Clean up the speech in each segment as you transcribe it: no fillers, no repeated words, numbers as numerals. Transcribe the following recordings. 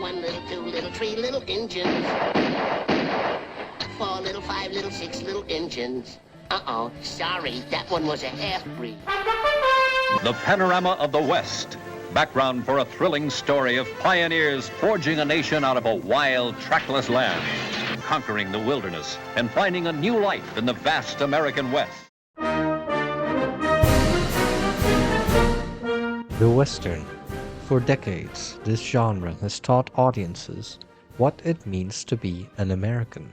1 little, 2 little, 3 little engines. 4 little, 5 little, 6 little engines. Uh-oh, sorry, that one was a half-breed. The Panorama of the West. Background for a thrilling story of pioneers forging a nation out of a wild, trackless land, conquering the wilderness, and finding a new life in the vast American West. The Western. For decades, this genre has taught audiences what it means to be an American.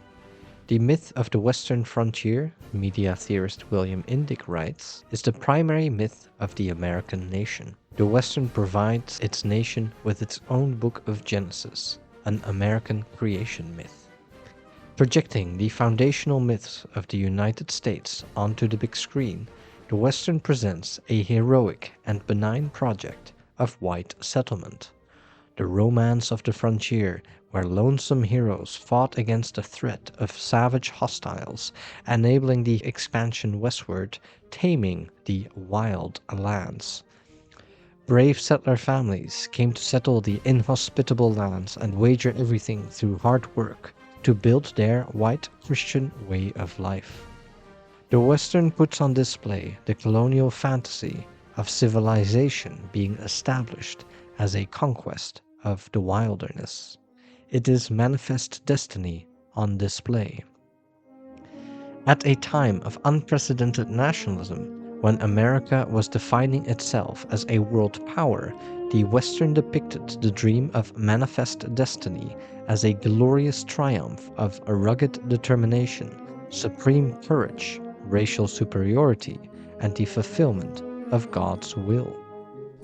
The myth of the Western frontier, media theorist William Indig writes, is the primary myth of the American nation. The Western provides its nation with its own book of Genesis, an American creation myth. Projecting the foundational myths of the United States onto the big screen, the Western presents a heroic and benign project of white settlement. The romance of the frontier, where lonesome heroes fought against the threat of savage hostiles, enabling the expansion westward, taming the wild lands. Brave settler families came to settle the inhospitable lands and wager everything through hard work to build their white Christian way of life. The Western puts on display the colonial fantasy of civilization being established as a conquest of the wilderness. It is manifest destiny on display. At a time of unprecedented nationalism, when America was defining itself as a world power, the Western depicted the dream of manifest destiny as a glorious triumph of a rugged determination, supreme courage, racial superiority, and the fulfillment of God's will.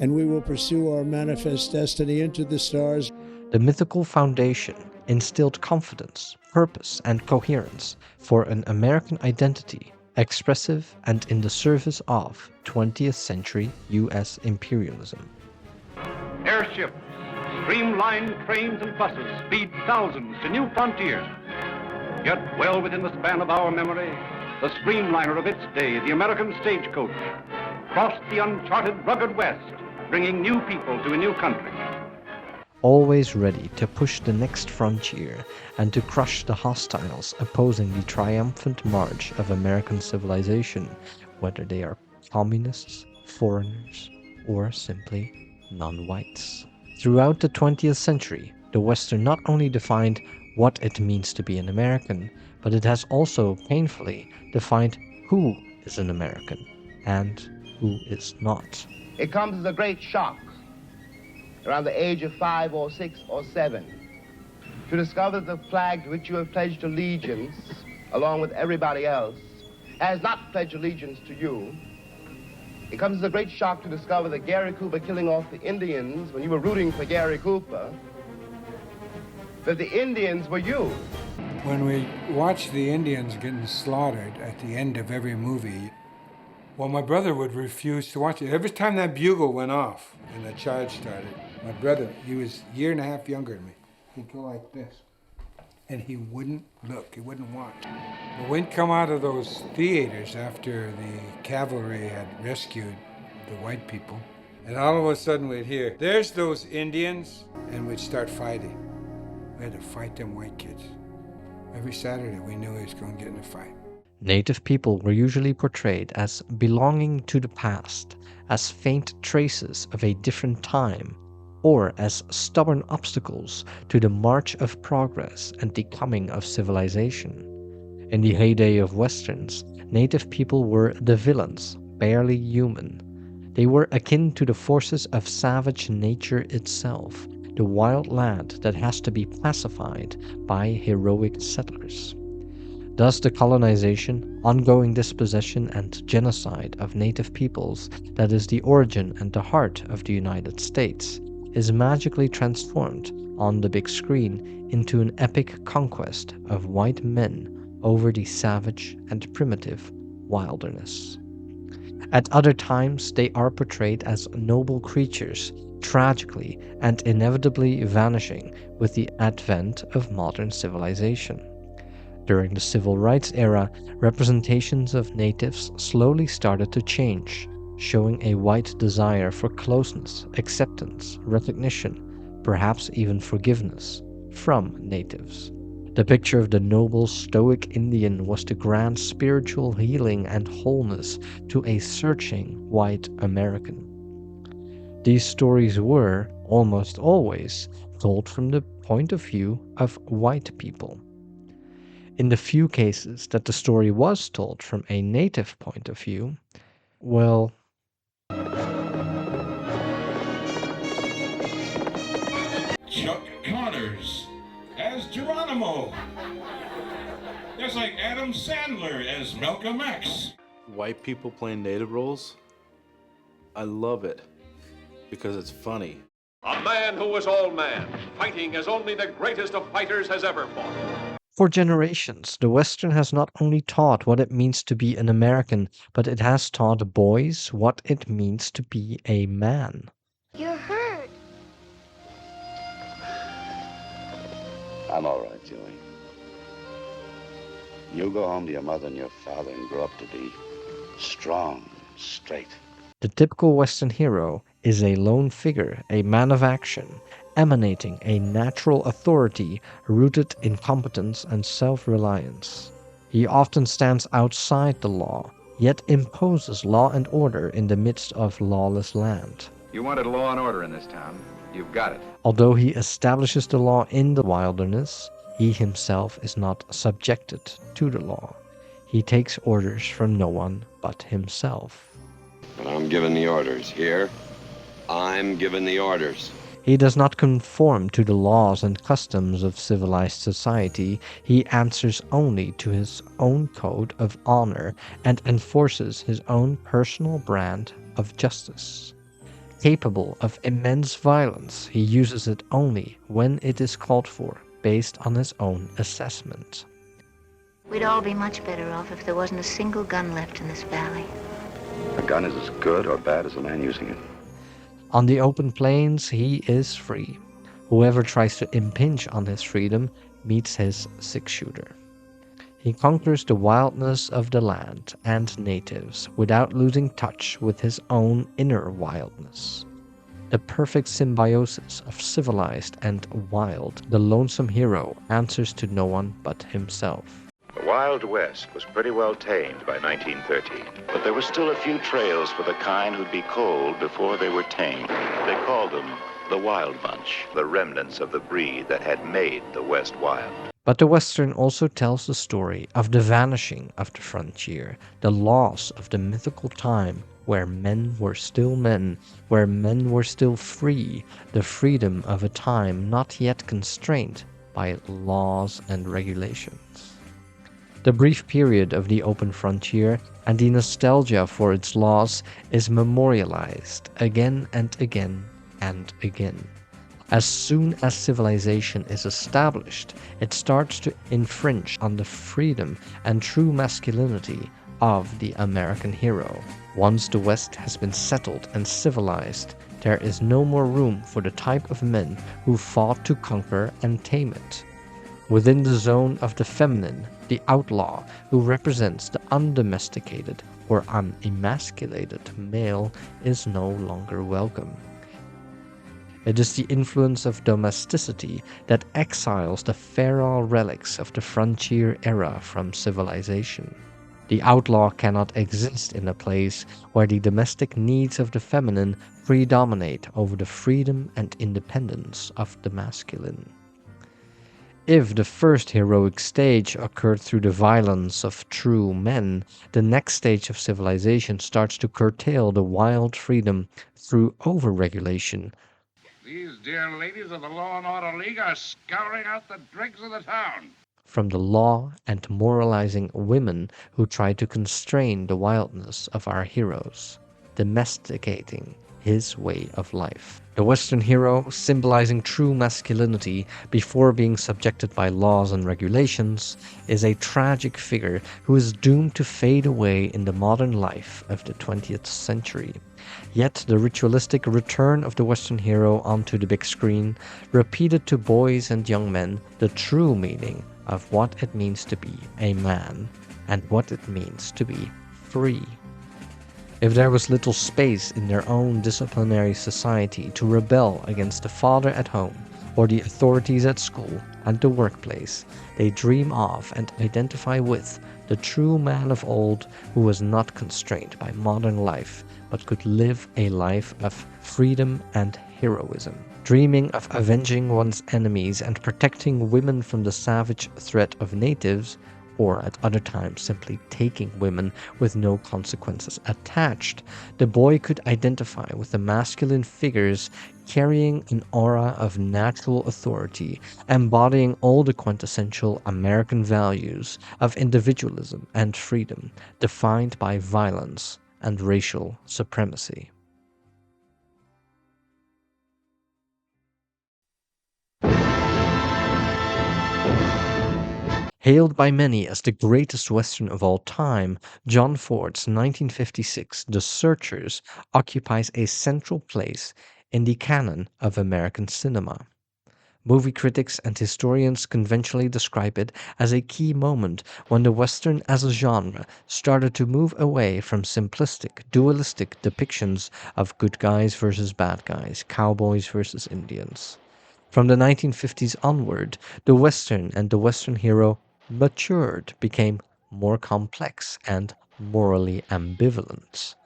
And we will pursue our manifest destiny into the stars. The mythical foundation instilled confidence, purpose, and coherence for an American identity, expressive and in the service of 20th century U.S. imperialism. Airships, streamlined trains and buses speed thousands to new frontiers. Yet well within the span of our memory, the streamliner of its day, the American stagecoach, crossed the uncharted rugged West, bringing new people to a new country. Always ready to push the next frontier and to crush the hostiles opposing the triumphant march of American civilization, whether they are communists, foreigners, or simply non-whites. Throughout the 20th century, the Western not only defined what it means to be an American, but it has also painfully defined who is an American and who is not. It comes as a great shock around the age of 5 or 6 or 7 to discover that the flag to which you have pledged allegiance, along with everybody else, has not pledged allegiance to you. It comes as a great shock to discover that Gary Cooper killing off the Indians when you were rooting for Gary Cooper, that the Indians were you. When we watch the Indians getting slaughtered at the end of every movie, well, my brother would refuse to watch it. Every time that bugle went off and the charge started, my brother, he was a year and a half younger than me, he'd go like this. And he wouldn't look, he wouldn't watch. But we'd come out of those theaters after the cavalry had rescued the white people, and all of a sudden we'd hear, "There's those Indians," and we'd start fighting. We had to fight them white kids. Every Saturday we knew he was going to get in a fight. Native people were usually portrayed as belonging to the past, as faint traces of a different time, or as stubborn obstacles to the march of progress and the coming of civilization. In the heyday of Westerns, Native people were the villains, barely human. They were akin to the forces of savage nature itself, the wild land that has to be pacified by heroic settlers. Thus the colonization, ongoing dispossession and genocide of native peoples that is the origin and the heart of the United States is magically transformed on the big screen into an epic conquest of white men over the savage and primitive wilderness. At other times they are portrayed as noble creatures, tragically and inevitably vanishing with the advent of modern civilization. During the Civil Rights era, representations of natives slowly started to change, showing a white desire for closeness, acceptance, recognition, perhaps even forgiveness, from natives. The picture of the noble, stoic Indian was the grand spiritual healing and wholeness to a searching white American. These stories were, almost always, told from the point of view of white people. In the few cases that the story was told from a native point of view, well, Chuck Connors as Geronimo. Just like Adam Sandler as Malcolm X. White people playing native roles? I love it because it's funny. A man who was all man, fighting as only the greatest of fighters has ever fought. for generations, the Western has not only taught what it means to be an American, but it has taught boys what it means to be a man. You're hurt. I'm all right, Joey. You go home to your mother and your father and grow up to be strong, straight. The typical Western hero is a lone figure, a man of action, emanating a natural authority rooted in competence and self-reliance. He often stands outside the law, yet imposes law and order in the midst of lawless land. You wanted law and order in this town. You've got it. Although he establishes the law in the wilderness, he himself is not subjected to the law. He takes orders from no one but himself. But I'm giving the orders here. I'm giving the orders. He does not conform to the laws and customs of civilized society. He answers only to his own code of honor and enforces his own personal brand of justice. Capable of immense violence, he uses it only when it is called for, based on his own assessment. We'd all be much better off if there wasn't a single gun left in this valley. A gun is as good or bad as the man using it. On the open plains, he is free. Whoever tries to impinge on his freedom meets his six-shooter. He conquers the wildness of the land and natives without losing touch with his own inner wildness. The perfect symbiosis of civilized and wild, the lonesome hero answers to no one but himself. The Wild West was pretty well tamed by 1913, but there were still a few trails for the kind who'd be cold before they were tamed. They called them the Wild Bunch, the remnants of the breed that had made the West wild. But the Western also tells the story of the vanishing of the frontier, the loss of the mythical time where men were still men, where men were still free, the freedom of a time not yet constrained by laws and regulations. The brief period of the open frontier and the nostalgia for its laws is memorialized again and again and again. As soon as civilization is established, it starts to infringe on the freedom and true masculinity of the American hero. Once the West has been settled and civilized, there is no more room for the type of men who fought to conquer and tame it. Within the zone of the feminine, the outlaw who represents the undomesticated or unemasculated male is no longer welcome. It is the influence of domesticity that exiles the feral relics of the frontier era from civilization. The outlaw cannot exist in a place where the domestic needs of the feminine predominate over the freedom and independence of the masculine. If the first heroic stage occurred through the violence of true men, the next stage of civilization starts to curtail the wild freedom through overregulation. These dear ladies of the Law and Order League are scouring out the dregs of the town. From the law and moralizing women who try to constrain the wildness of our heroes, domesticating his way of life. The Western hero, symbolizing true masculinity before being subjected by laws and regulations, is a tragic figure who is doomed to fade away in the modern life of the 20th century. Yet the ritualistic return of the Western hero onto the big screen repeated to boys and young men the true meaning of what it means to be a man and what it means to be free. If there was little space in their own disciplinary society to rebel against the father at home, or the authorities at school and the workplace, they dream of and identify with the true man of old who was not constrained by modern life, but could live a life of freedom and heroism, dreaming of avenging one's enemies and protecting women from the savage threat of natives, or at other times simply taking women with no consequences attached. The boy could identify with the masculine figures carrying an aura of natural authority, embodying all the quintessential American values of individualism and freedom, defined by violence and racial supremacy. Hailed by many as the greatest Western of all time, John Ford's 1956 The Searchers occupies a central place in the canon of American cinema. Movie critics and historians conventionally describe it as a key moment when the Western as a genre started to move away from simplistic, dualistic depictions of good guys versus bad guys, cowboys versus Indians. From the 1950s onward, the Western and the Western hero matured, became more complex and morally ambivalent.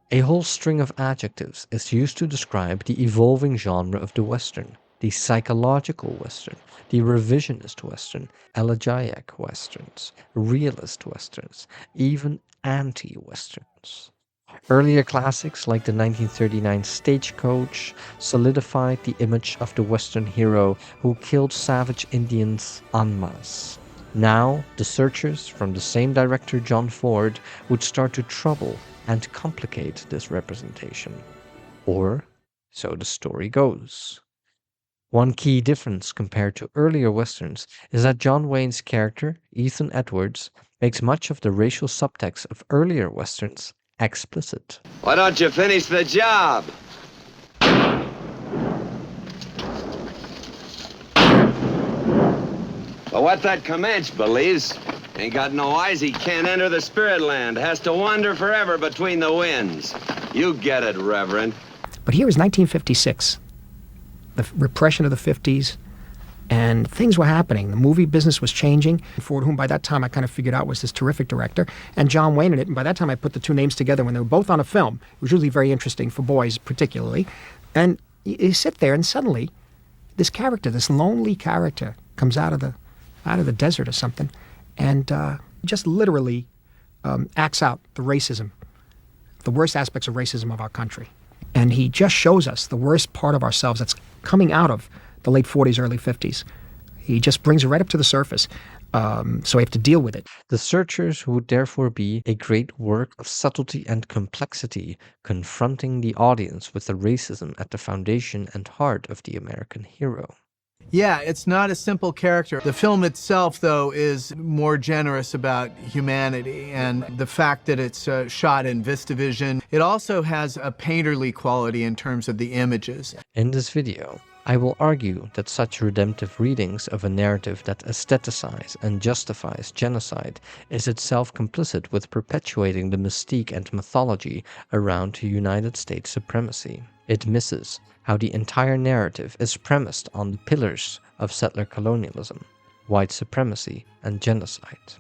A whole string of adjectives is used to describe the evolving genre of the Western: the psychological Western, the revisionist Western, elegiac Westerns, realist Westerns, even anti-Westerns. Earlier classics like the 1939 Stagecoach solidified the image of the Western hero who killed savage Indians en masse. Now, The Searchers, from the same director John Ford, would start to trouble and complicate this representation. Or, so the story goes. One key difference compared to earlier Westerns is that John Wayne's character, Ethan Edwards, makes much of the racial subtext of earlier Westerns explicit. Why don't you finish the job? But what that Comanche believes, ain't got no eyes, he can't enter the spirit land, has to wander forever between the winds. You get it, Reverend. But here is 1956, the repression of the 50s, and things were happening. The movie business was changing. Ford, whom by that time I kind of figured out was this terrific director, and John Wayne in it, and by that time I put the two names together when they were both on a film. It was really very interesting for boys particularly. And you sit there and suddenly this character, this lonely character, comes out of the desert or something, and just literally acts out the racism, the worst aspects of racism of our country. And he just shows us the worst part of ourselves that's coming out of the late 40s, early 50s. He just brings it right up to the surface, so we have to deal with it. The Searchers would therefore be a great work of subtlety and complexity, confronting the audience with the racism at the foundation and heart of the American hero. Yeah, it's not a simple character. The film itself, though, is more generous about humanity and the fact that it's shot in VistaVision. It also has a painterly quality in terms of the images. In this video, I will argue that such redemptive readings of a narrative that aestheticize and justifies genocide is itself complicit with perpetuating the mystique and mythology around United States supremacy. It misses how the entire narrative is premised on the pillars of settler colonialism, white supremacy, and genocide.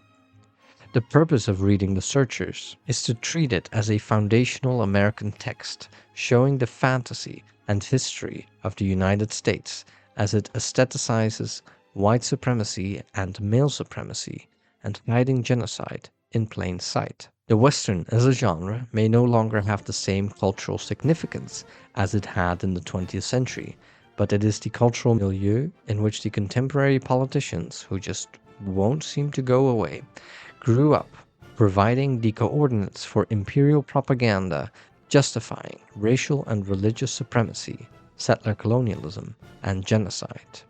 The purpose of reading The Searchers is to treat it as a foundational American text, showing the fantasy and history of the United States as it aestheticizes white supremacy and male supremacy and hiding genocide in plain sight. The Western as a genre may no longer have the same cultural significance as it had in the 20th century, but it is the cultural milieu in which the contemporary politicians, who just won't seem to go away, grew up, providing the coordinates for imperial propaganda justifying racial and religious supremacy, settler colonialism, and genocide.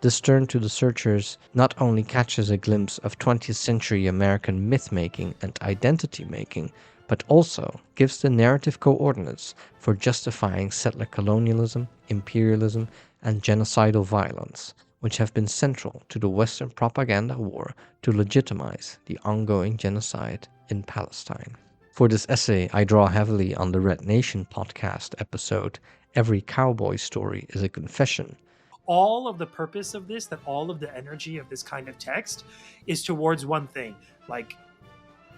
This turn to The Searchers not only catches a glimpse of 20th century American myth-making and identity-making, but also gives the narrative coordinates for justifying settler colonialism, imperialism, and genocidal violence, which have been central to the Western propaganda war to legitimize the ongoing genocide in Palestine. For this essay, I draw heavily on the Red Nation podcast episode, Every Cowboy Story is a Confession. All of the purpose of this, that all of the energy of this kind of text is towards one thing, like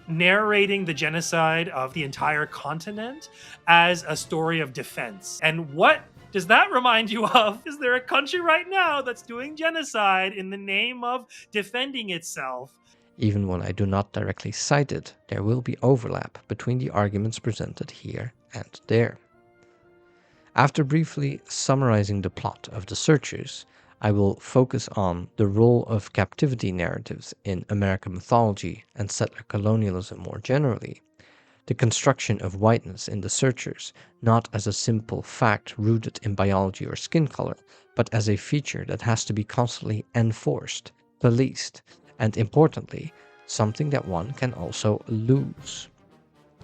narrating the genocide of the entire continent as a story of defense. And what does that remind you of? Is there a country right now that's doing genocide in the name of defending itself? Even when I do not directly cite it, there will be overlap between the arguments presented here and there. After briefly summarizing the plot of The Searchers, I will focus on the role of captivity narratives in American mythology and settler colonialism more generally, the construction of whiteness in The Searchers not as a simple fact rooted in biology or skin color, but as a feature that has to be constantly enforced, policed, and importantly, something that one can also lose.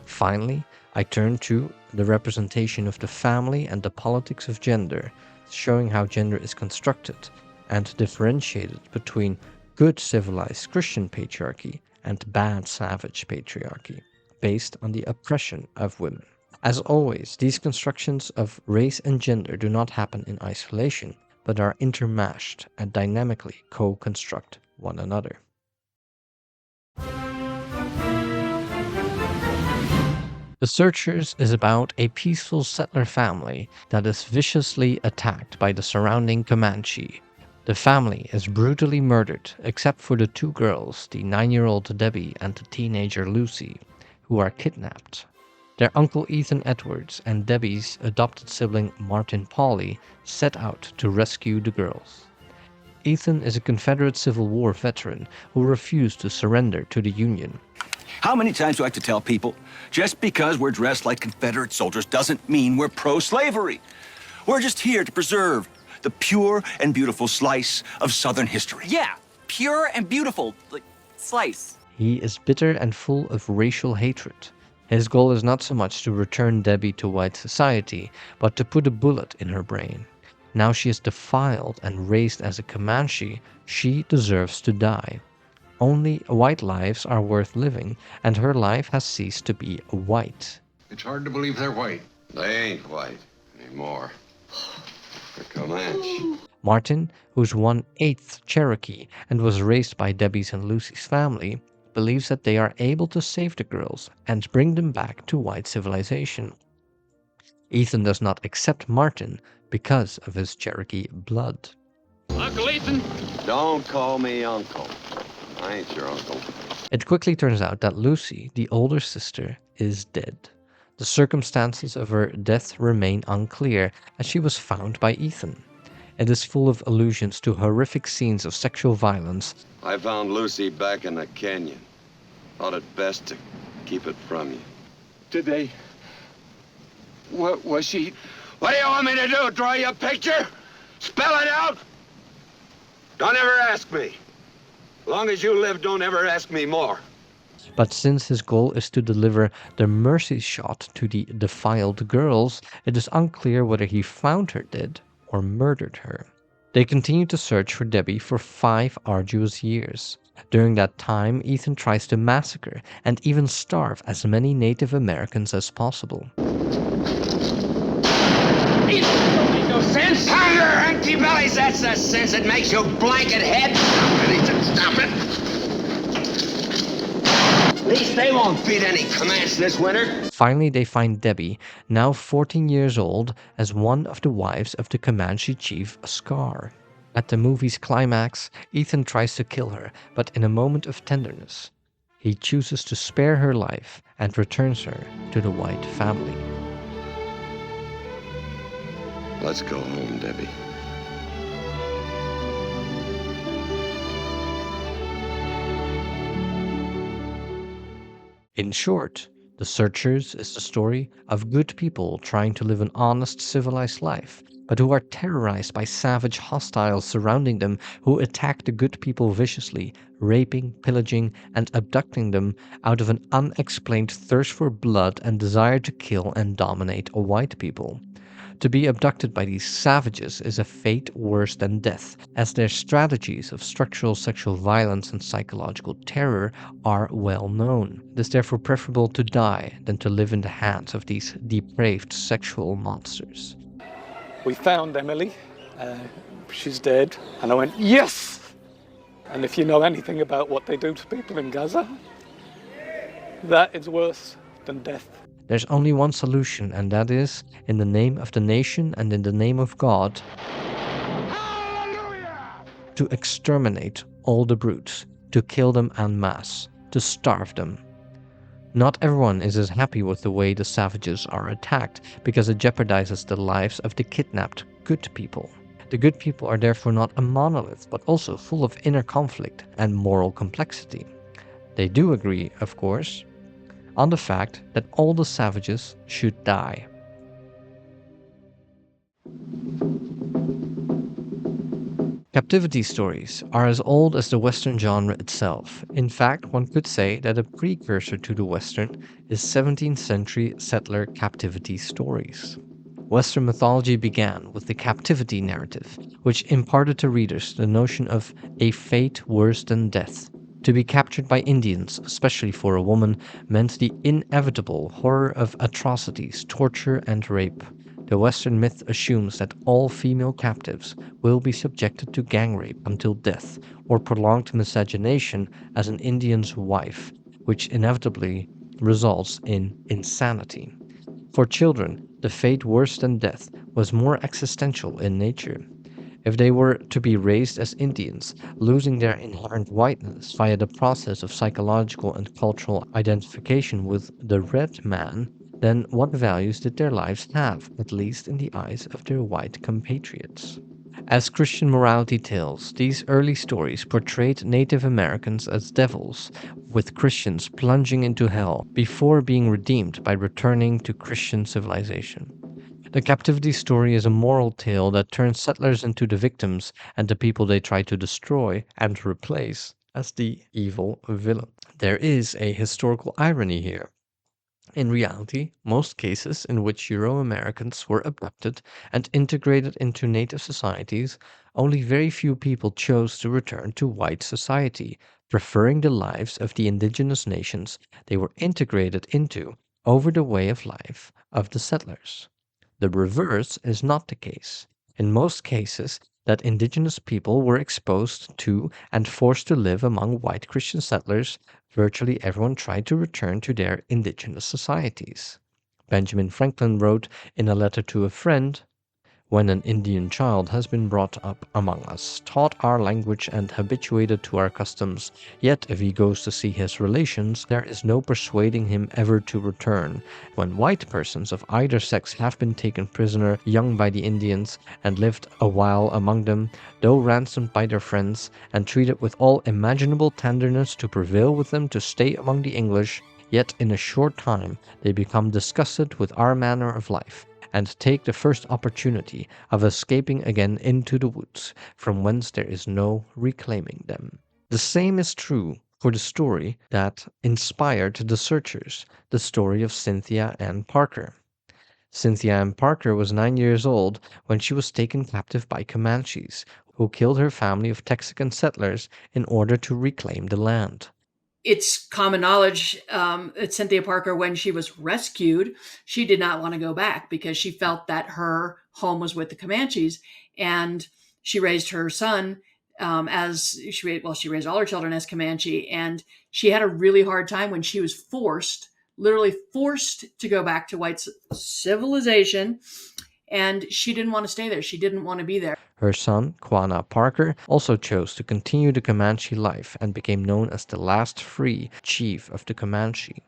Finally, I turn to the representation of the family and the politics of gender, showing how gender is constructed and differentiated between good civilized Christian patriarchy and bad savage patriarchy, based on the oppression of women. As always, these constructions of race and gender do not happen in isolation, but are intermeshed and dynamically co-construct one another. The Searchers is about a peaceful settler family that is viciously attacked by the surrounding Comanche. The family is brutally murdered except for the two girls, the 9-year-old Debbie and the teenager Lucy, who are kidnapped. Their uncle Ethan Edwards and Debbie's adopted sibling Martin Pauley set out to rescue the girls. Ethan is a Confederate Civil War veteran who refused to surrender to the Union. How many times do I have to tell people, just because we're dressed like Confederate soldiers doesn't mean we're pro-slavery. We're just here to preserve the pure and beautiful slice of Southern history. Yeah, pure and beautiful, like, slice. He is bitter and full of racial hatred. His goal is not so much to return Debbie to white society, but to put a bullet in her brain. Now she is defiled and raised as a Comanche, she deserves to die. Only white lives are worth living, and her life has ceased to be white. It's hard to believe they're white. They ain't white anymore. They're Comanche. Martin, who's 1/8 Cherokee and was raised by Debbie's and Lucy's family, believes that they are able to save the girls and bring them back to white civilization. Ethan does not accept Martin because of his Cherokee blood. Uncle Ethan? Don't call me uncle. I ain't your uncle. It quickly turns out that Lucy, the older sister, is dead. The circumstances of her death remain unclear, as she was found by Ethan. It is full of allusions to horrific scenes of sexual violence. I found Lucy back in the canyon. Thought it best to keep it from you. Did they? What was she? What do you want me to do? Draw you a picture? Spell it out? Don't ever ask me. Long as you live, don't ever ask me more. But since his goal is to deliver the mercy shot to the defiled girls, it is unclear whether he found her dead or murdered her. They continue to search for Debbie for 5 arduous years. During that time, Ethan tries to massacre and even starve as many Native Americans as possible. Don't make no sense. Hunger, empty bellies, that's the sense that makes you blanket head. Stop it. At least they won't beat any Comanche this winter. Finally, they find Debbie, now 14 years old, as one of the wives of the Comanche chief Scar. At the movie's climax, Ethan tries to kill her, but in a moment of tenderness, he chooses to spare her life and returns her to the white family. Let's go home, Debbie. In short, The Searchers is the story of good people trying to live an honest, civilized life, but who are terrorized by savage hostiles surrounding them who attack the good people viciously, raping, pillaging, and abducting them out of an unexplained thirst for blood and desire to kill and dominate white people. To be abducted by these savages is a fate worse than death, as their strategies of structural sexual violence and psychological terror are well known. It is therefore preferable to die than to live in the hands of these depraved sexual monsters. We found Emily. She's dead. And I went, yes! And if you know anything about what they do to people in Gaza, that is worse than death. There's only one solution, and that is, in the name of the nation and in the name of God, to exterminate all the brutes, to kill them en masse, to starve them. Not everyone is as happy with the way the savages are attacked, because it jeopardizes the lives of the kidnapped good people. The good people are therefore not a monolith, but also full of inner conflict and moral complexity. They do agree, of course, on the fact that all the savages should die. Captivity stories are as old as the Western genre itself. In fact, one could say that a precursor to the Western is 17th century settler captivity stories. Western mythology began with the captivity narrative, which imparted to readers the notion of a fate worse than death. To be captured by Indians, especially for a woman, meant the inevitable horror of atrocities, torture, and rape. The Western myth assumes that all female captives will be subjected to gang rape until death, or prolonged miscegenation as an Indian's wife, which inevitably results in insanity. For children, the fate worse than death was more existential in nature. If they were to be raised as Indians, losing their inherent whiteness via the process of psychological and cultural identification with the red man, then what values did their lives have, at least in the eyes of their white compatriots? As Christian morality tales, these early stories portrayed Native Americans as devils, with Christians plunging into hell before being redeemed by returning to Christian civilization. The captivity story is a moral tale that turns settlers into the victims and the people they try to destroy and replace as the evil villain. There is a historical irony here. In reality, most cases in which Euro-Americans were abducted and integrated into native societies, only very few people chose to return to white society, preferring the lives of the indigenous nations they were integrated into over the way of life of the settlers. The reverse is not the case. In most cases, that indigenous people were exposed to and forced to live among white Christian settlers, virtually everyone tried to return to their indigenous societies. Benjamin Franklin wrote in a letter to a friend, "When an Indian child has been brought up among us, taught our language and habituated to our customs, yet if he goes to see his relations, there is no persuading him ever to return. When white persons of either sex have been taken prisoner young by the Indians, and lived a while among them, though ransomed by their friends, and treated with all imaginable tenderness to prevail with them to stay among the English, yet in a short time they become disgusted with our manner of life, and take the first opportunity of escaping again into the woods, from whence there is no reclaiming them." The same is true for the story that inspired the searchers, the story of Cynthia Ann Parker. Cynthia Ann Parker was 9 years old when she was taken captive by Comanches, who killed her family of Texican settlers in order to reclaim the land. It's common knowledge that Cynthia Parker, when she was rescued, she did not want to go back because she felt that her home was with the Comanches, and she raised her son she raised all her children as Comanche, and she had a really hard time when she was literally forced to go back to white civilization, and she didn't want to stay there. She didn't want to be there. Her son, Quanah Parker, also chose to continue the Comanche life and became known as the last free chief of the Comanche.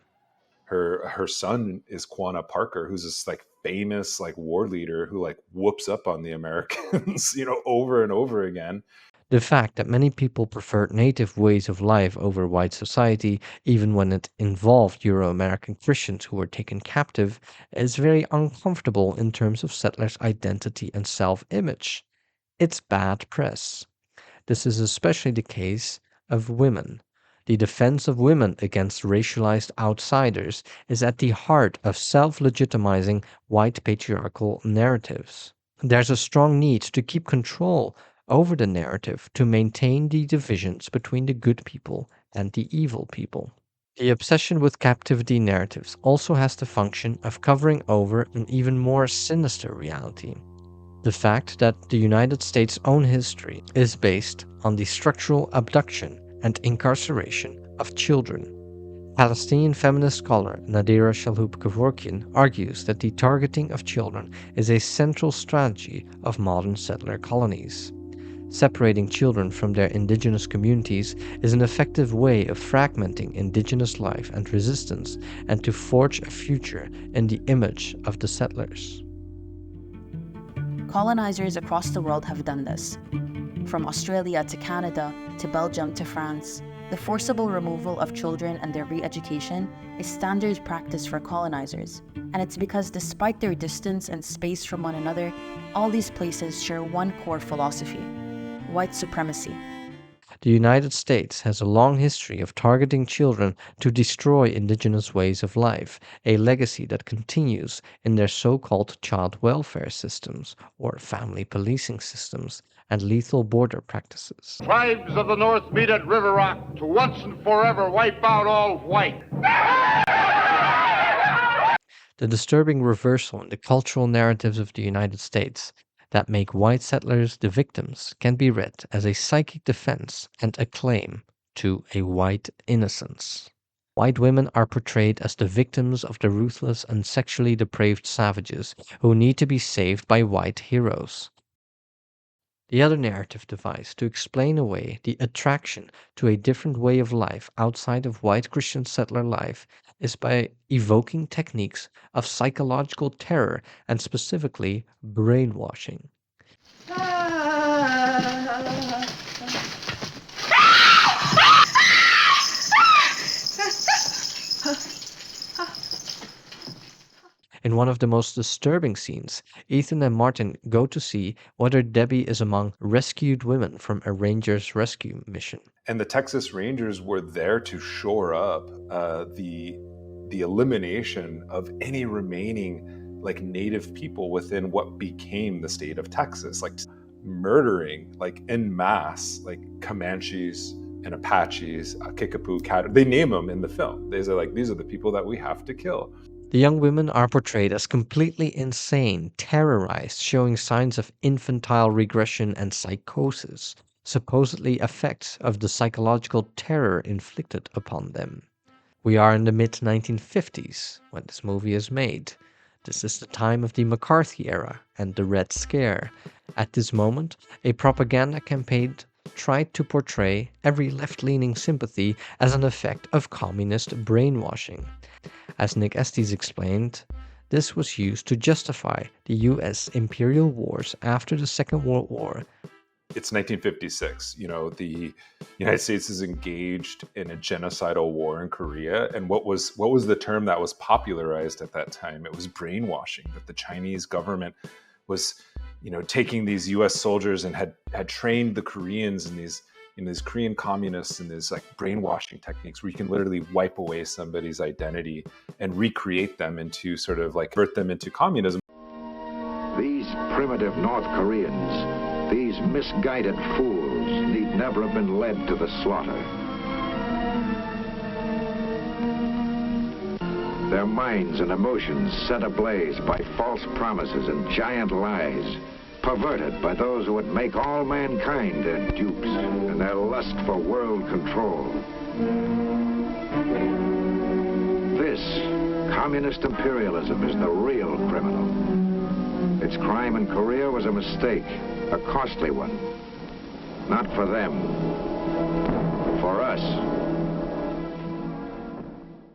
Her son is Quanah Parker, who's this famous war leader who whoops up on the Americans, over and over again. The fact that many people preferred native ways of life over white society, even when it involved Euro-American Christians who were taken captive, is very uncomfortable in terms of settlers' identity and self-image. It's bad press. This is especially the case of women. The defense of women against racialized outsiders is at the heart of self-legitimizing white patriarchal narratives. There's a strong need to keep control over the narrative to maintain the divisions between the good people and the evil people. The obsession with captivity narratives also has the function of covering over an even more sinister reality. The fact that the United States' own history is based on the structural abduction and incarceration of children. Palestinian feminist scholar Nadira Shalhoub-Kevorkian argues that the targeting of children is a central strategy of modern settler colonies. Separating children from their indigenous communities is an effective way of fragmenting indigenous life and resistance and to forge a future in the image of the settlers. Colonizers across the world have done this. From Australia to Canada to Belgium to France, the forcible removal of children and their re-education is standard practice for colonizers, and it's because despite their distance and space from one another, all these places share one core philosophy: white supremacy. The United States has a long history of targeting children to destroy indigenous ways of life, a legacy that continues in their so-called child welfare systems or family policing systems and lethal border practices. Tribes of the North meet at River Rock to once and forever wipe out all white. The disturbing reversal in the cultural narratives of the United States that make white settlers the victims can be read as a psychic defense and a claim to a white innocence. White women are portrayed as the victims of the ruthless and sexually depraved savages who need to be saved by white heroes. The other narrative device to explain away the attraction to a different way of life outside of white Christian settler life is by evoking techniques of psychological terror and specifically brainwashing. In one of the most disturbing scenes, Ethan and Martin go to see whether Debbie is among rescued women from a Rangers rescue mission. And the Texas Rangers were there to shore up the elimination of any remaining like native people within what became the state of Texas, like murdering like en masse like Comanches and Apaches, Kickapoo, Cat. They name them in the film. These are the people that we have to kill. The young women are portrayed as completely insane, terrorized, showing signs of infantile regression and psychosis, supposedly effects of the psychological terror inflicted upon them. We are in the mid-1950s when this movie is made. This is the time of the McCarthy era and the Red Scare. At this moment, a propaganda campaign tried to portray every left-leaning sympathy as an effect of communist brainwashing. As Nick Estes explained, this was used to justify the US imperial wars after the Second World War. It's 1956. You know, the United States is engaged in a genocidal war in Korea. And what was the term that was popularized at that time? It was brainwashing, that the Chinese government was, you know, taking these US soldiers and had trained the Koreans in these Korean communists and these like brainwashing techniques where you can literally wipe away somebody's identity and recreate them into sort of like convert them into communism. These primitive North Koreans, these misguided fools, need never have been led to the slaughter. Their minds and emotions set ablaze by false promises and giant lies, perverted by those who would make all mankind their dupes in their lust for world control. This communist imperialism is the real criminal. Its crime in Korea was a mistake, a costly one. Not for them, for us.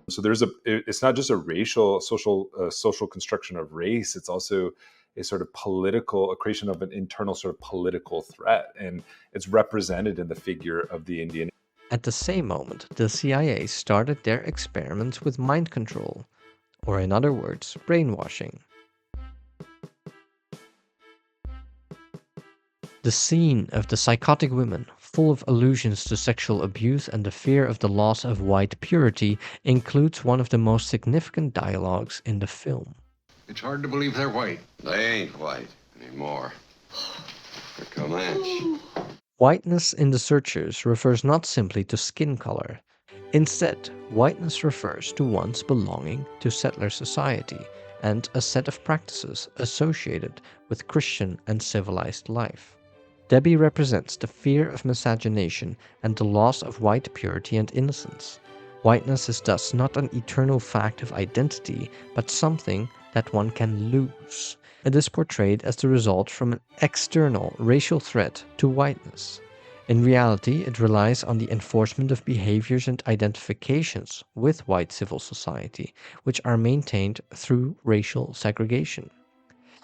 So it's not just a racial, social construction of race, it's also a sort of a creation of an internal sort of political threat. And it's represented in the figure of the Indian. At the same moment, the CIA started their experiments with mind control, or in other words, brainwashing. The scene of the psychotic women full of allusions to sexual abuse and the fear of the loss of white purity, includes one of the most significant dialogues in the film. It's hard to believe they're white. They ain't white anymore. They're Comanche. Whiteness in The Searchers refers not simply to skin color. Instead, whiteness refers to one's belonging to settler society and a set of practices associated with Christian and civilized life. Debbie represents the fear of miscegenation and the loss of white purity and innocence. Whiteness is thus not an eternal fact of identity, but something that one can lose. It is portrayed as the result from an external racial threat to whiteness. In reality, it relies on the enforcement of behaviors and identifications with white civil society, which are maintained through racial segregation.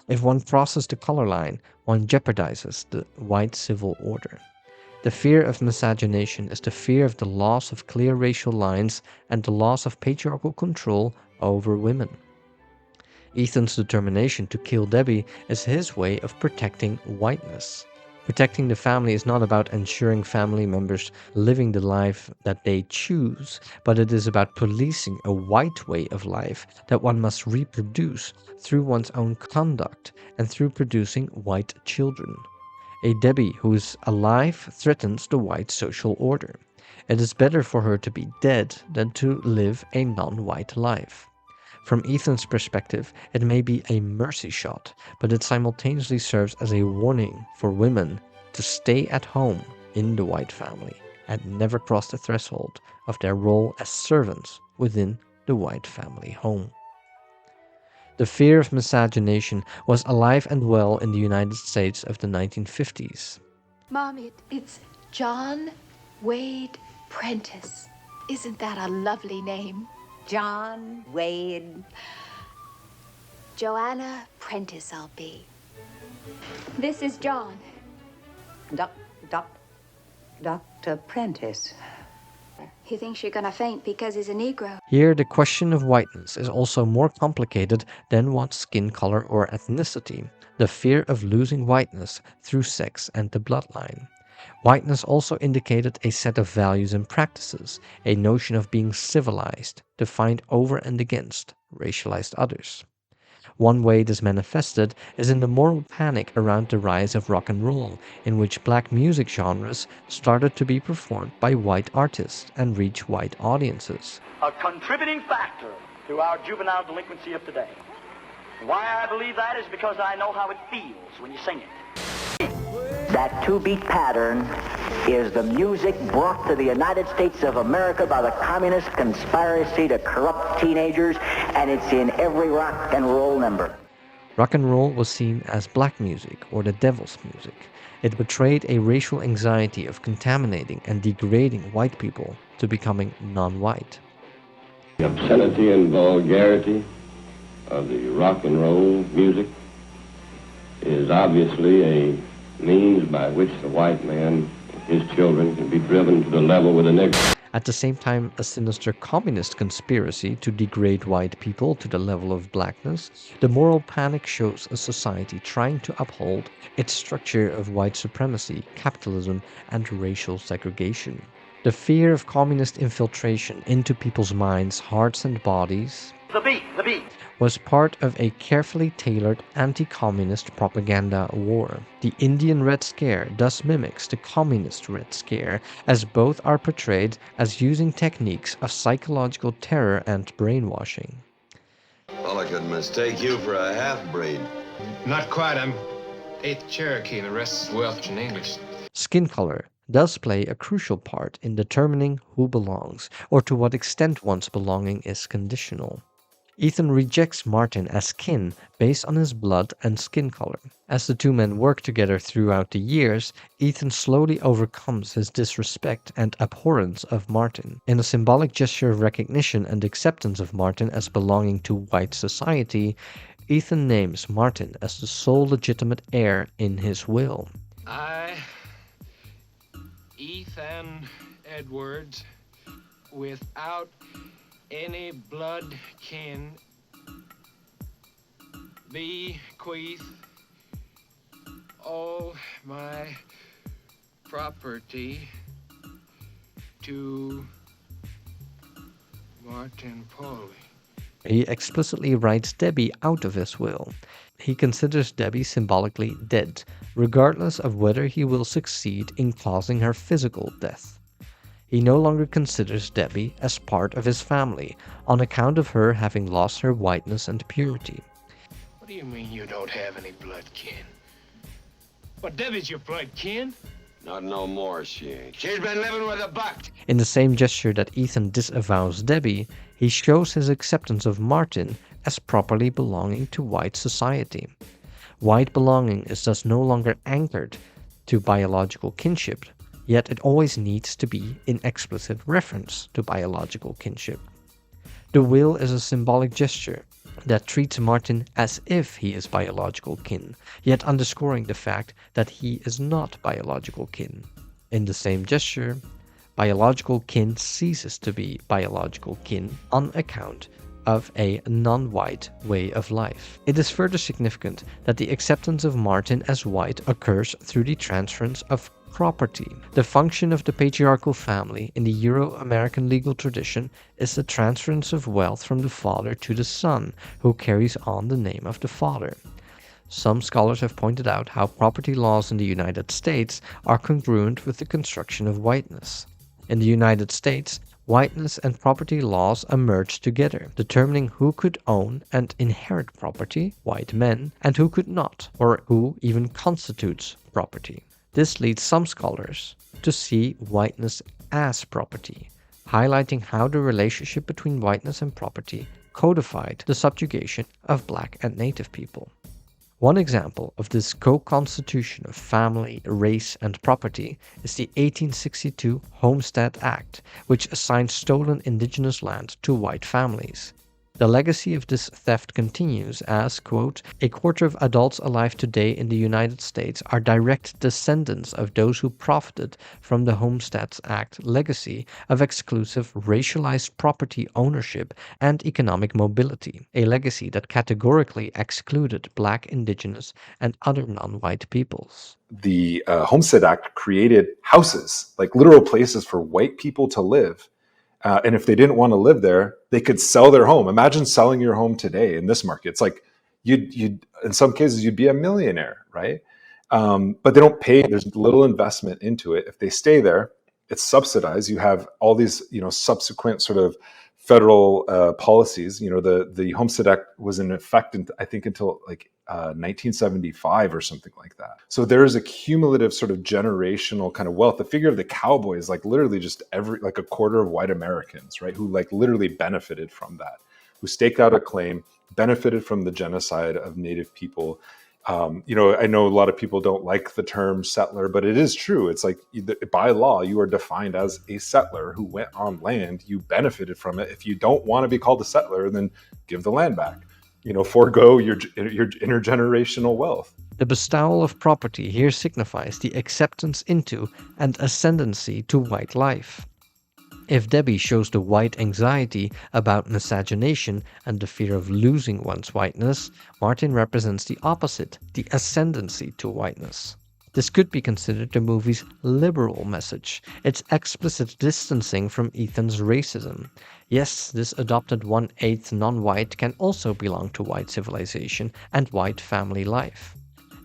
If one crosses the color line, one jeopardizes the white civil order. The fear of miscegenation is the fear of the loss of clear racial lines and the loss of patriarchal control over women. Ethan's determination to kill Debbie is his way of protecting whiteness. Protecting the family is not about ensuring family members living the life that they choose, but it is about policing a white way of life that one must reproduce through one's own conduct and through producing white children. A Debbie who is alive threatens the white social order. It is better for her to be dead than to live a non-white life. From Ethan's perspective, it may be a mercy shot, but it simultaneously serves as a warning for women to stay at home in the white family and never cross the threshold of their role as servants within the white family home. The fear of miscegenation was alive and well in the United States of the 1950s. Mom, it's John Wade Prentice. Isn't that a lovely name? John Wade. Joanna Prentice I'll be. This is John. Dr. Prentice. He thinks you're gonna faint because he's a Negro. Here, the question of whiteness is also more complicated than one's skin color or ethnicity, the fear of losing whiteness through sex and the bloodline. Whiteness also indicated a set of values and practices, a notion of being civilized, defined over and against racialized others. One way this manifested is in the moral panic around the rise of rock and roll, in which black music genres started to be performed by white artists and reach white audiences. A contributing factor to our juvenile delinquency of today. Why I believe that is because I know how it feels when you sing it. That two-beat pattern is the music brought to the United States of America by the communist conspiracy to corrupt teenagers, and it's in every rock and roll number. Rock and roll was seen as black music or the devil's music. It betrayed a racial anxiety of contaminating and degrading white people to becoming non-white. The obscenity and vulgarity of the rock and roll music is obviously a means by which the white man and his children can be driven to the level with the Negro. At the same time, a sinister communist conspiracy to degrade white people to the level of blackness, the moral panic shows a society trying to uphold its structure of white supremacy, capitalism, and racial segregation. The fear of communist infiltration into people's minds, hearts, and bodies The beat. was part of a carefully tailored anti-communist propaganda war. The Indian Red Scare thus mimics the communist Red Scare, as both are portrayed as using techniques of psychological terror and brainwashing. Well, I could mistake you for a half-breed. Not quite. I'm 8th Cherokee. The rest is Welsh and English. Skin color does play a crucial part in determining who belongs, or to what extent one's belonging is conditional. Ethan rejects Martin as kin based on his blood and skin color. As the two men work together throughout the years, Ethan slowly overcomes his disrespect and abhorrence of Martin. In a symbolic gesture of recognition and acceptance of Martin as belonging to white society, Ethan names Martin as the sole legitimate heir in his will. I, Ethan Edwards, without any blood kin, bequeath all my property to Martin Pauly. He explicitly writes Debbie out of his will. He considers Debbie symbolically dead, regardless of whether he will succeed in causing her physical death. He no longer considers Debbie as part of his family, on account of her having lost her whiteness and purity. What do you mean you don't have any blood kin? Well, Debbie's your blood kin. Not no more, she ain't. She's been living with a buck. In the same gesture that Ethan disavows Debbie, he shows his acceptance of Martin as properly belonging to white society. White belonging is thus no longer anchored to biological kinship, yet it always needs to be in explicit reference to biological kinship. The will is a symbolic gesture that treats Martin as if he is biological kin, yet underscoring the fact that he is not biological kin. In the same gesture, biological kin ceases to be biological kin on account of a non-white way of life. It is further significant that the acceptance of Martin as white occurs through the transference of property. The function of the patriarchal family in the Euro-American legal tradition is the transference of wealth from the father to the son, who carries on the name of the father. Some scholars have pointed out how property laws in the United States are congruent with the construction of whiteness. In the United States, whiteness and property laws emerged together, determining who could own and inherit property, white men, and who could not, or who even constitutes property. This leads some scholars to see whiteness as property, highlighting how the relationship between whiteness and property codified the subjugation of black and native people. One example of this co-constitution of family, race, and property is the 1862 Homestead Act, which assigned stolen indigenous land to white families. The legacy of this theft continues as, quote, "A quarter of adults alive today in the United States are direct descendants of those who profited from the Homestead Act legacy of exclusive racialized property ownership and economic mobility, a legacy that categorically excluded black, indigenous, and other non-white peoples." The Homestead Act created houses, like literal places for white people to live. And if they didn't want to live there, they could sell their home. Imagine selling your home today in this market. It's like you'd in some cases you'd be a millionaire, right? But they don't pay. There's little investment into it. If they stay there, it's subsidized. You have all these, subsequent sort of federal policies. The Homestead Act was in effect, I think, until like 1975 or something like that. So there is a cumulative sort of generational kind of wealth. The figure of the cowboy is like literally just a quarter of white Americans, right? Who like literally benefited from that, who staked out a claim, benefited from the genocide of Native people. I know a lot of people don't like the term settler, but it is true. It's like by law, you are defined as a settler who went on land. You benefited from it. If you don't want to be called a settler, then give the land back. Forego your intergenerational wealth. The bestowal of property here signifies the acceptance into and ascendancy to white life. If Debbie shows the white anxiety about miscegenation and the fear of losing one's whiteness, Martin represents the opposite, the ascendancy to whiteness. This could be considered the movie's liberal message, its explicit distancing from Ethan's racism. Yes, this adopted 1/8 non-white can also belong to white civilization and white family life.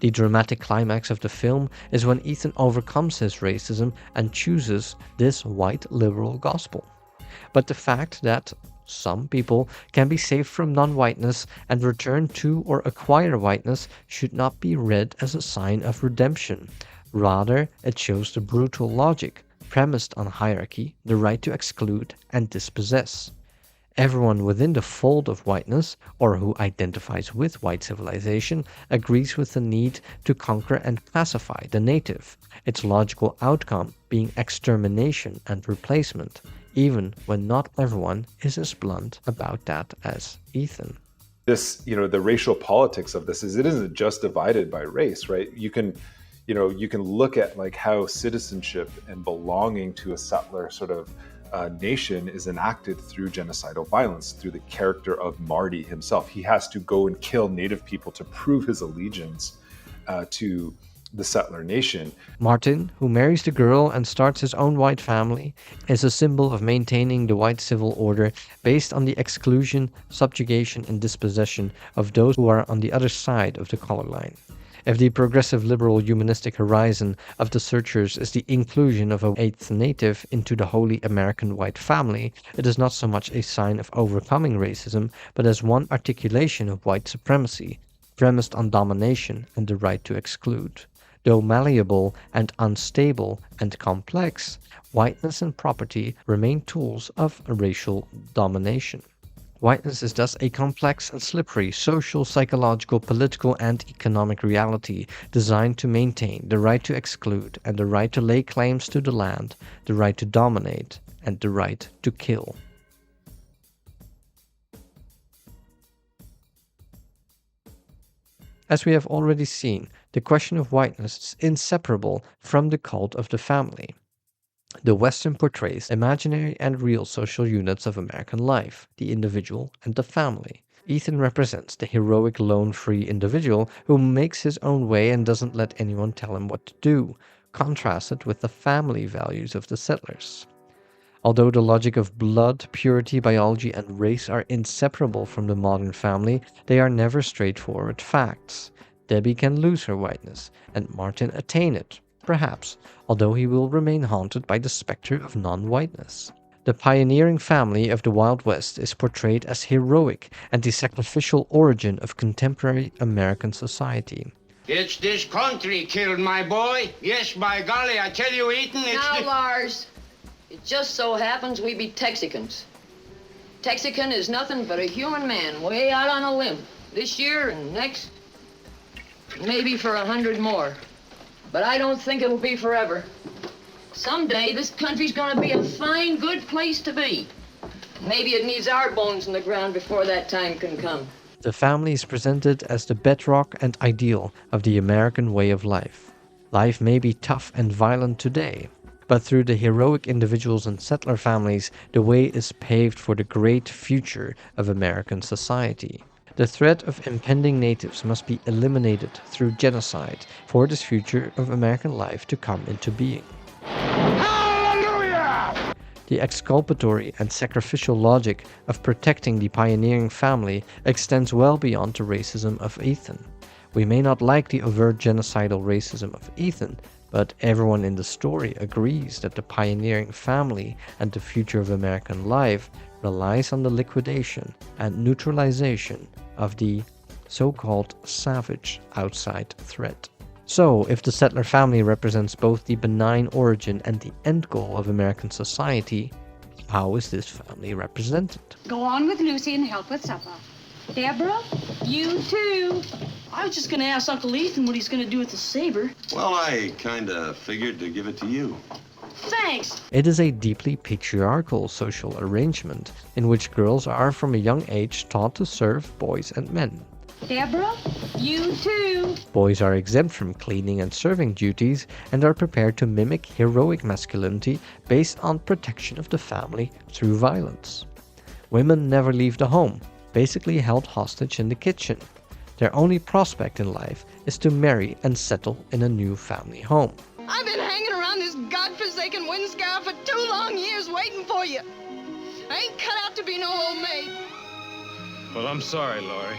The dramatic climax of the film is when Ethan overcomes his racism and chooses this white liberal gospel. But the fact that some people can be saved from non-whiteness and return to or acquire whiteness should not be read as a sign of redemption. Rather, it shows the brutal logic, premised on hierarchy, the right to exclude and dispossess. Everyone within the fold of whiteness, or who identifies with white civilization, agrees with the need to conquer and pacify the native, its logical outcome being extermination and replacement, even when not everyone is as blunt about that as Ethan. This, the racial politics of this is it isn't just divided by race, right? You can look at like how citizenship and belonging to a settler sort of nation is enacted through genocidal violence, through the character of Marty himself. He has to go and kill Native people to prove his allegiance to the settler nation. Martin, who marries the girl and starts his own white family, is a symbol of maintaining the white civil order based on the exclusion, subjugation, and dispossession of those who are on the other side of the color line. If the progressive liberal humanistic horizon of the searchers is the inclusion of an eighth native into the wholly American white family, it is not so much a sign of overcoming racism, but as one articulation of white supremacy, premised on domination and the right to exclude. Though malleable and unstable and complex, whiteness and property remain tools of racial domination. Whiteness is thus a complex and slippery social, psychological, political, and economic reality designed to maintain the right to exclude and the right to lay claims to the land, the right to dominate, and the right to kill. As we have already seen, the question of whiteness is inseparable from the cult of the family. The Western portrays imaginary and real social units of American life, the individual and the family. Ethan represents the heroic lone free individual who makes his own way and doesn't let anyone tell him what to do, contrasted with the family values of the settlers. Although the logic of blood, purity, biology, and race are inseparable from the modern family, they are never straightforward facts. Debbie can lose her whiteness, and Martin attain it. Perhaps, although he will remain haunted by the specter of non-whiteness. The pioneering family of the Wild West is portrayed as heroic and the sacrificial origin of contemporary American society. It's this country killed my boy. Yes, by golly, I tell you, Ethan, it's... Now, Lars, it just so happens we be Texicans. Texican is nothing but a human man way out on a limb. This year and next, maybe for 100 more. But I don't think it'll be forever. Someday, this country's gonna be a fine, good place to be. Maybe it needs our bones in the ground before that time can come. The family is presented as the bedrock and ideal of the American way of life. Life may be tough and violent today, but through the heroic individuals and settler families, the way is paved for the great future of American society. The threat of impending natives must be eliminated through genocide for this future of American life to come into being. Hallelujah! The exculpatory and sacrificial logic of protecting the pioneering family extends well beyond the racism of Ethan. We may not like the overt genocidal racism of Ethan, but everyone in the story agrees that the pioneering family and the future of American life relies on the liquidation and neutralization of the so-called savage outside threat. So, if the settler family represents both the benign origin and the end goal of American society, how is this family represented? Go on with Lucy and help with supper. Deborah, you too. I was just gonna ask Uncle Ethan what he's gonna do with the saber. Well, I kinda figured to give it to you. Thanks. It is a deeply patriarchal social arrangement in which girls are from a young age taught to serve boys and men. Deborah, you too. Boys are exempt from cleaning and serving duties and are prepared to mimic heroic masculinity based on protection of the family through violence. Women never leave the home, basically held hostage in the kitchen. Their only prospect in life is to marry and settle in a new family home. I've been hanging around this godforsaken windscow for 2 long years waiting for you. I ain't cut out to be no old maid. Well, I'm sorry, Laurie,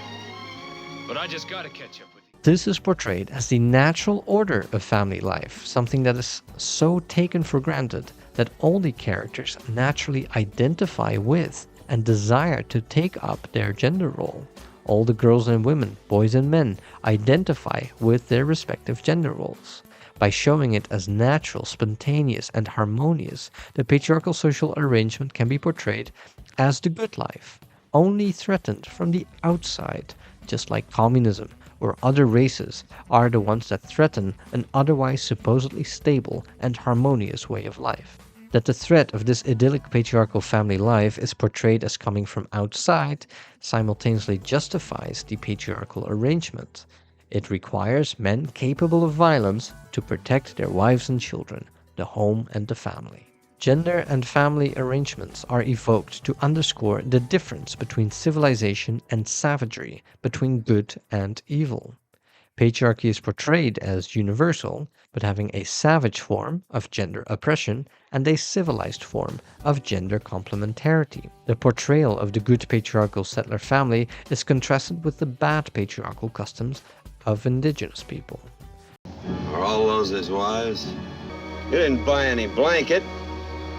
but I just gotta catch up with you. This is portrayed as the natural order of family life, something that is so taken for granted that all the characters naturally identify with and desire to take up their gender role. All the girls and women, boys and men, identify with their respective gender roles. By showing it as natural, spontaneous, and harmonious, the patriarchal social arrangement can be portrayed as the good life, only threatened from the outside, just like communism or other races are the ones that threaten an otherwise supposedly stable and harmonious way of life. That the threat of this idyllic patriarchal family life is portrayed as coming from outside simultaneously justifies the patriarchal arrangement. It requires men capable of violence to protect their wives and children, the home and the family. Gender and family arrangements are evoked to underscore the difference between civilization and savagery, between good and evil. Patriarchy is portrayed as universal, but having a savage form of gender oppression and a civilized form of gender complementarity. The portrayal of the good patriarchal settler family is contrasted with the bad patriarchal customs of indigenous people. Are all those his wives? You didn't buy any blanket.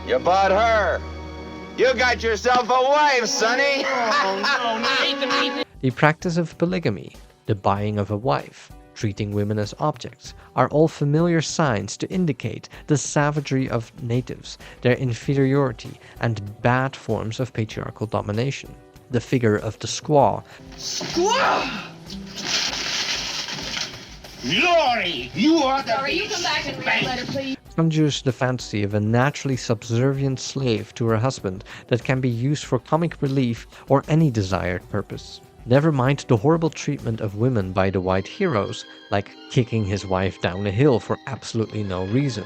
You bought her. You got yourself a wife, Sonny. The practice of polygamy, the buying of a wife, treating women as objects, are all familiar signs to indicate the savagery of natives, their inferiority, and bad forms of patriarchal domination. The figure of the squaw. Squaw! Glory, you are the Sorry, you come back and read the letter, please. Conjures the fantasy of a naturally subservient slave to her husband that can be used for comic relief or any desired purpose. Never mind the horrible treatment of women by the white heroes, like kicking his wife down a hill for absolutely no reason.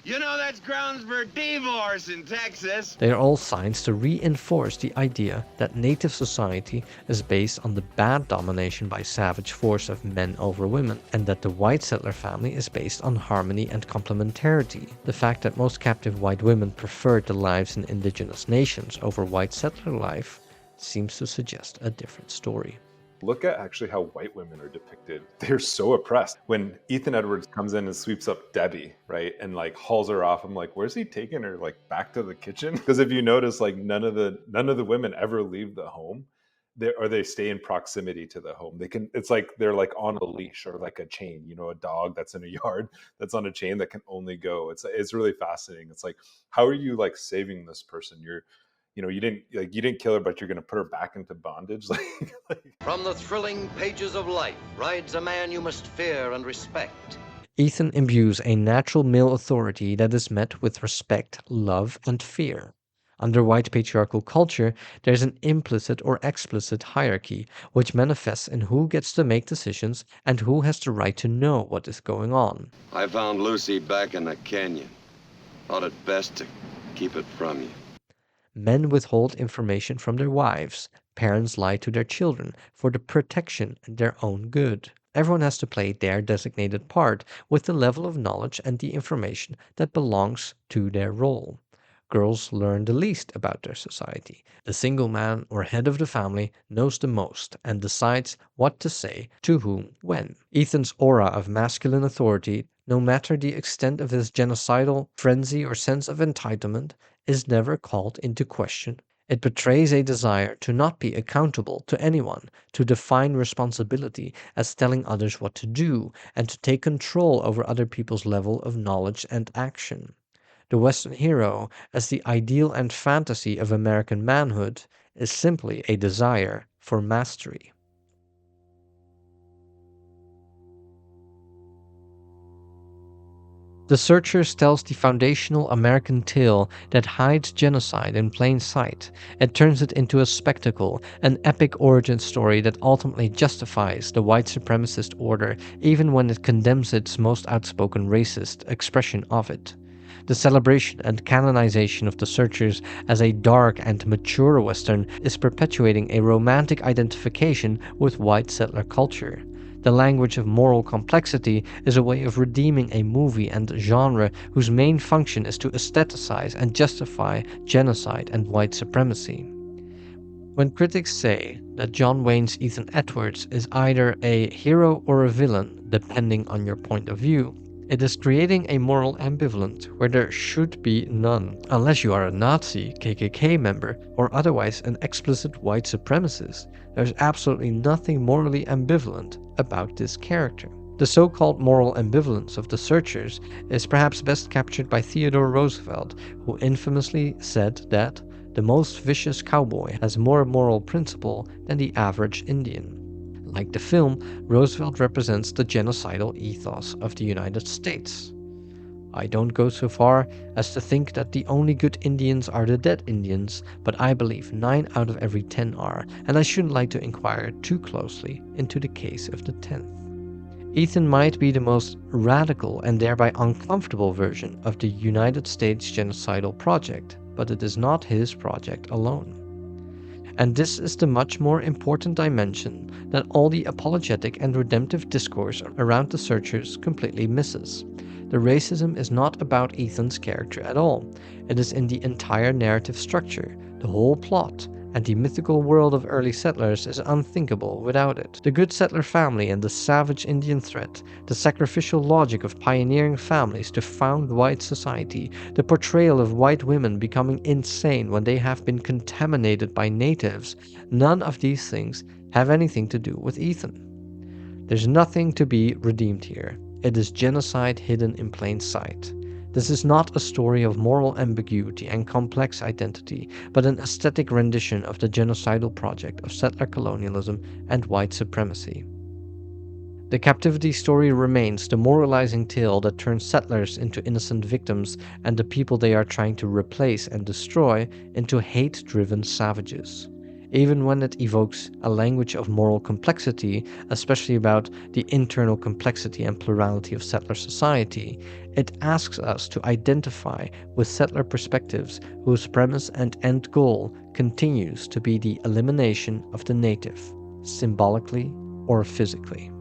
You know that's grounds for divorce in Texas. They are all signs to reinforce the idea that native society is based on the bad domination by savage force of men over women, and that the white settler family is based on harmony and complementarity. The fact that most captive white women preferred the lives in indigenous nations over white settler life seems to suggest a different story. Look at actually how white women are depicted. They're so oppressed. When Ethan Edwards comes in and sweeps up Debbie, right, and like hauls her off, I'm like, where's he taking her? Like back to the kitchen? Because if you notice, like none of the women ever leave the home. They stay in proximity to the home. They can. It's like they're like on a leash or like a chain. You know, a dog that's in a yard that's on a chain that can only go. It's really fascinating. It's like, how are you like saving this person? You didn't kill her, but you're going to put her back into bondage. From the thrilling pages of life rides a man you must fear and respect. Ethan imbues a natural male authority that is met with respect, love, and fear. Under white patriarchal culture, there's an implicit or explicit hierarchy, which manifests in who gets to make decisions and who has the right to know what is going on. I found Lucy back in the canyon. Thought it best to keep it from you. Men withhold information from their wives. Parents lie to their children for the protection and their own good. Everyone has to play their designated part with the level of knowledge and the information that belongs to their role. Girls learn the least about their society. The single man or head of the family knows the most and decides what to say to whom when. Ethan's aura of masculine authority, no matter the extent of his genocidal frenzy or sense of entitlement, is never called into question. It betrays a desire to not be accountable to anyone, to define responsibility as telling others what to do, and to take control over other people's level of knowledge and action. The Western hero, as the ideal and fantasy of American manhood, is simply a desire for mastery. The Searchers tells the foundational American tale that hides genocide in plain sight. It turns it into a spectacle, an epic origin story that ultimately justifies the white supremacist order, even when it condemns its most outspoken racist expression of it. The celebration and canonization of The Searchers as a dark and mature Western is perpetuating a romantic identification with white settler culture. The language of moral complexity is a way of redeeming a movie and genre whose main function is to aestheticize and justify genocide and white supremacy. When critics say that John Wayne's Ethan Edwards is either a hero or a villain, depending on your point of view, it is creating a moral ambivalence where there should be none, unless you are a Nazi, KKK member, or otherwise an explicit white supremacist. There's absolutely nothing morally ambivalent about this character. The so-called moral ambivalence of The Searchers is perhaps best captured by Theodore Roosevelt, who infamously said that the most vicious cowboy has more moral principle than the average Indian. Like the film, Roosevelt represents the genocidal ethos of the United States. I don't go so far as to think that the only good Indians are the dead Indians, but I believe 9 out of every 10 are, and I shouldn't like to inquire too closely into the case of the 10th. Ethan might be the most radical and thereby uncomfortable version of the United States genocidal project, but it is not his project alone. And this is the much more important dimension that all the apologetic and redemptive discourse around the searchers completely misses. The racism is not about Ethan's character at all. It is in the entire narrative structure, the whole plot, and the mythical world of early settlers is unthinkable without it. The good settler family and the savage Indian threat, the sacrificial logic of pioneering families to found white society, the portrayal of white women becoming insane when they have been contaminated by natives, none of these things have anything to do with Ethan. There's nothing to be redeemed here. It is genocide hidden in plain sight. This is not a story of moral ambiguity and complex identity, but an aesthetic rendition of the genocidal project of settler colonialism and white supremacy. The captivity story remains the moralizing tale that turns settlers into innocent victims and the people they are trying to replace and destroy into hate-driven savages. Even when it evokes a language of moral complexity, especially about the internal complexity and plurality of settler society, it asks us to identify with settler perspectives whose premise and end goal continues to be the elimination of the native, symbolically or physically.